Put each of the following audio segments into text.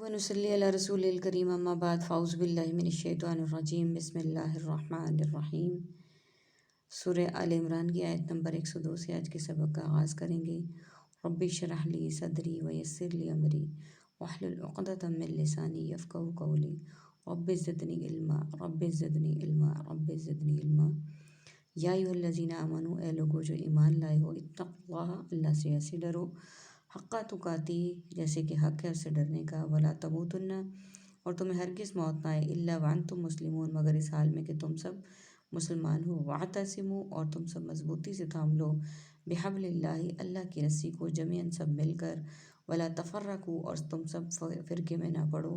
ونصلی علی رسول الکریم اما بعد فاعوذ باللہ من الشیطان الرجیم بسم اللہ الرحمن الرحیم۔ سورہ آل عمران کی آیت نمبر 102 سے آج کے سبق کا آغاز کریں گے۔ رب اشرح لی صدری ویسر لی امری واحلل عقدۃ من لسانی یفقہوا قولی رب زدنی علما رب زدنی علما رب زدنی علما۔ یا ایھا الذین آمنوا، اے لوگو جو ایمان لائے ہو، اتقوا اللہ، اللہ سے ایسے ڈرو، حق تقاتی، جیسے کہ حق ہے اس سے ڈرنے کا، ولا تموتن، اور تمہیں ہرگز موت نہ آئے، الا وانتم مسلمون، مگر اس حال میں کہ تم سب مسلمان ہو، واعتصموا، اور تم سب مضبوطی سے تھام لو، بحبل اللہ، اللہ کی رسی کو، جمیعاً سب مل کر، ولا تفرقوا، اور تم سب فرقے میں نہ پڑو،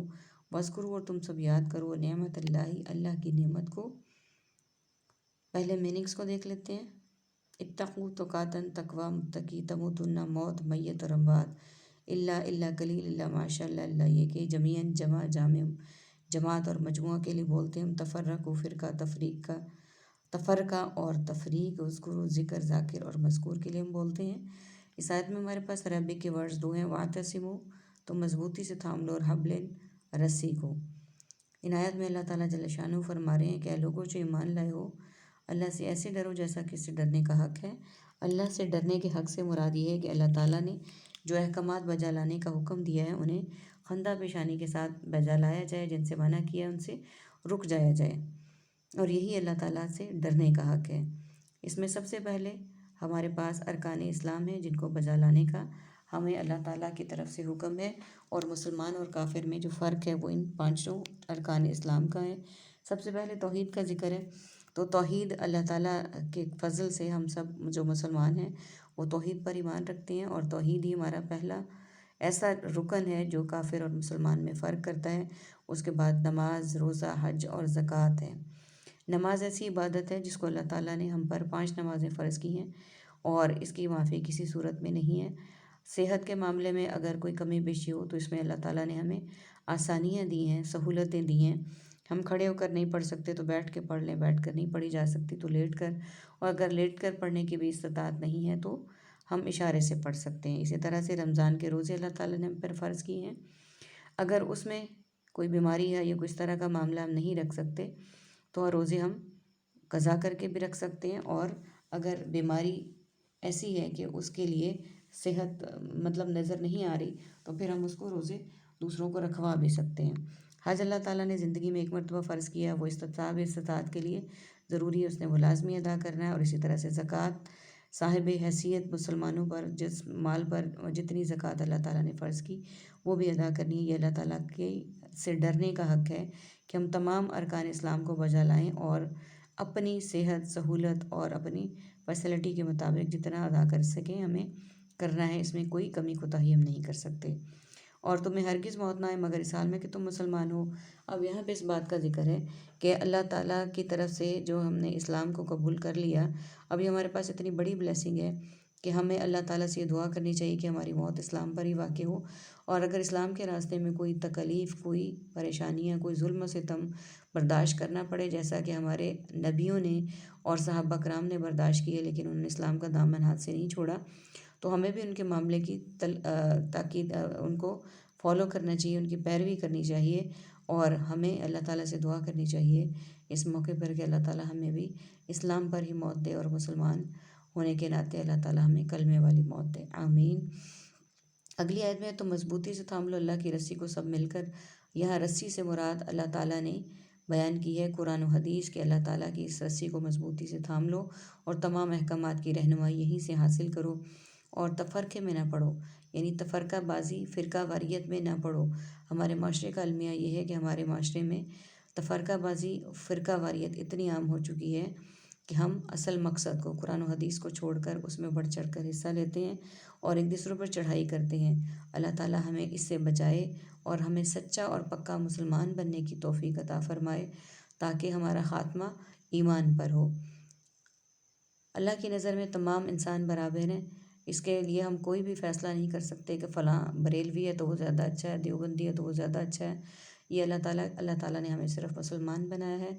واذکروا، اور تم سب یاد کرو، نعمت اللہ، اللہ کی نعمت کو۔ پہلے میننگس کو دیکھ لیتے ہیں۔ اتقوا تقاتن، تقوی متقی، تموتن موت، میت اور اموات، اللہ قلیل، اللہ ماشاء اللہ، اللہ یہ کہ، جمیعاً جمع، جامع جماعت اور مجموعہ کے لیے بولتے ہیں ہم، تفرقوا فرقہ، تفریق کا تفرقہ اور تفریق، اذکروا ذکر، ذاکر اور مذکور کے لیے ہم بولتے ہیں۔ اس آیت میں ہمارے پاس عربک کے ورڈز دو ہیں، واعتصموا تو مضبوطی سے تھام لو، اور حبل رسی کو۔ ان آیت میں اللہ تعالیٰ جل شانہ فرما رہے ہیں کہ اے لوگوں جو ایمان لائے ہو، اللہ سے ایسے ڈرو جیسا کہ اس سے ڈرنے کا حق ہے۔ اللہ سے ڈرنے کے حق سے مراد یہ ہے کہ اللہ تعالیٰ نے جو احکامات بجا لانے کا حکم دیا ہے انہیں خندہ پیشانی کے ساتھ بجا لایا جائے، جن سے منع کیا ہے ان سے رک جایا جائے، اور یہی اللہ تعالیٰ سے ڈرنے کا حق ہے۔ اس میں سب سے پہلے ہمارے پاس ارکان اسلام ہیں جن کو بجا لانے کا ہمیں اللہ تعالیٰ کی طرف سے حکم ہے، اور مسلمان اور کافر میں جو فرق ہے وہ ان پانچوں ارکان اسلام کا ہے۔ سب سے پہلے توحید کا ذکر ہے، تو توحید اللہ تعالیٰ کے فضل سے ہم سب جو مسلمان ہیں وہ توحید پر ایمان رکھتے ہیں، اور توحید ہی ہمارا پہلا ایسا رکن ہے جو کافر اور مسلمان میں فرق کرتا ہے۔ اس کے بعد نماز، روزہ، حج اور زکوٰۃ ہے۔ نماز ایسی عبادت ہے جس کو اللہ تعالیٰ نے ہم پر 5 نمازیں فرض کی ہیں، اور اس کی معافی کسی صورت میں نہیں ہے۔ صحت کے معاملے میں اگر کوئی کمی بیشی ہو تو اس میں اللہ تعالیٰ نے ہمیں آسانیاں دی ہیں، سہولتیں دی ہیں۔ ہم کھڑے ہو کر نہیں پڑھ سکتے تو بیٹھ کے پڑھ لیں، بیٹھ کر نہیں پڑھی جا سکتی تو لیٹ کر، اور اگر لیٹ کر پڑھنے کی بھی استطاعت نہیں ہے تو ہم اشارے سے پڑھ سکتے ہیں۔ اسی طرح سے رمضان کے روزے اللہ تعالیٰ نے ہم پر فرض کیے ہیں۔ اگر اس میں کوئی بیماری ہے یا کوئی اس طرح کا معاملہ ہم نہیں رکھ سکتے تو روزے ہم قضا کر کے بھی رکھ سکتے ہیں، اور اگر بیماری ایسی ہے کہ اس کے لیے صحت مطلب نظر نہیں آ رہی تو پھر ہم اس کو روزے دوسروں کو رکھوا بھی سکتے ہیں۔ حج اللہ تعالیٰ نے زندگی میں ایک مرتبہ فرض کیا ہے، وہ استطاعت کے لیے ضروری ہے، اس نے وہ لازمی ادا کرنا ہے۔ اور اسی طرح سے زکوٰۃ صاحب حیثیت مسلمانوں پر جس مال پر جتنی زکوٰۃ اللہ تعالیٰ نے فرض کی وہ بھی ادا کرنی ہے۔ یہ اللہ تعالیٰ کے سے ڈرنے کا حق ہے کہ ہم تمام ارکان اسلام کو بجا لائیں، اور اپنی صحت، سہولت اور اپنی فیسلٹی کے مطابق جتنا ادا کر سکیں ہمیں کرنا ہے، اس میں کوئی کمی کوتاہی ہم نہیں کر سکتے۔ اور تمہیں ہرگز موت نہ آئے مگر اس حال میں کہ تم مسلمان ہو۔ اب یہاں پہ اس بات کا ذکر ہے کہ اللہ تعالیٰ کی طرف سے جو ہم نے اسلام کو قبول کر لیا، اب یہ ہمارے پاس اتنی بڑی بلیسنگ ہے کہ ہمیں اللہ تعالیٰ سے یہ دعا کرنی چاہیے کہ ہماری موت اسلام پر ہی واقع ہو، اور اگر اسلام کے راستے میں کوئی تکلیف، کوئی پریشانیاں، کوئی ظلم و ستم برداشت کرنا پڑے، جیسا کہ ہمارے نبیوں نے اور صحابہ کرام نے برداشت کیے لیکن انہوں نے اسلام کا دامن ہاتھ سے نہیں چھوڑا، تو ہمیں بھی ان کے معاملے کی تاکید ان کو فالو کرنا چاہیے، ان کی پیروی کرنی چاہیے، اور ہمیں اللہ تعالیٰ سے دعا کرنی چاہیے اس موقع پر کہ اللہ تعالیٰ ہمیں بھی اسلام پر ہی موت دے، اور مسلمان ہونے کے ناطے اللہ تعالیٰ ہمیں کلمے والی موت دے، آمین۔ اگلی آیت میں تو مضبوطی سے تھام لو اللہ کی رسی کو، سب مل کر، یہاں رسی سے مراد اللہ تعالیٰ نے بیان کی ہے قرآن و حدیث کہ اللہ تعالیٰ کی اس رسی کو مضبوطی سے تھام لو، اور تمام احکامات کی رہنمائی یہیں سے حاصل کرو، اور تفرقے میں نہ پڑو، یعنی تفرقہ بازی، فرقہ واریت میں نہ پڑو۔ ہمارے معاشرے کا المیہ یہ ہے کہ ہمارے معاشرے میں تفرقہ بازی، فرقہ واریت اتنی عام ہو چکی ہے کہ ہم اصل مقصد کو، قرآن و حدیث کو چھوڑ کر اس میں بڑھ چڑھ کر حصہ لیتے ہیں اور ایک دوسروں پر چڑھائی کرتے ہیں۔ اللہ تعالیٰ ہمیں اس سے بچائے اور ہمیں سچا اور پکا مسلمان بننے کی توفیق عطا فرمائے، تاکہ ہمارا خاتمہ ایمان پر ہو۔ اللہ کی نظر میں تمام انسان برابر ہیں، اس کے لیے ہم کوئی بھی فیصلہ نہیں کر سکتے کہ فلاں بریلوی ہے تو وہ زیادہ اچھا ہے، دیوبندی ہے تو وہ زیادہ اچھا ہے۔ یہ اللہ تعالیٰ نے ہمیں صرف مسلمان بنایا ہے،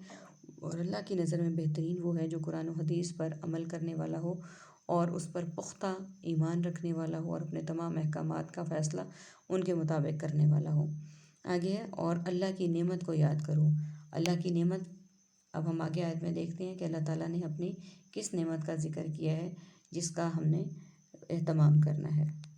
اور اللہ کی نظر میں بہترین وہ ہے جو قرآن و حدیث پر عمل کرنے والا ہو اور اس پر پختہ ایمان رکھنے والا ہو، اور اپنے تمام احکامات کا فیصلہ ان کے مطابق کرنے والا ہو۔ آگے ہے اور اللہ کی نعمت کو یاد کرو۔ اللہ کی نعمت، اب ہم آگے آیت میں دیکھتے ہیں کہ اللہ تعالیٰ نے اپنی کس نعمت کا ذکر کیا ہے جس کا ہم نے اہتمام کرنا ہے۔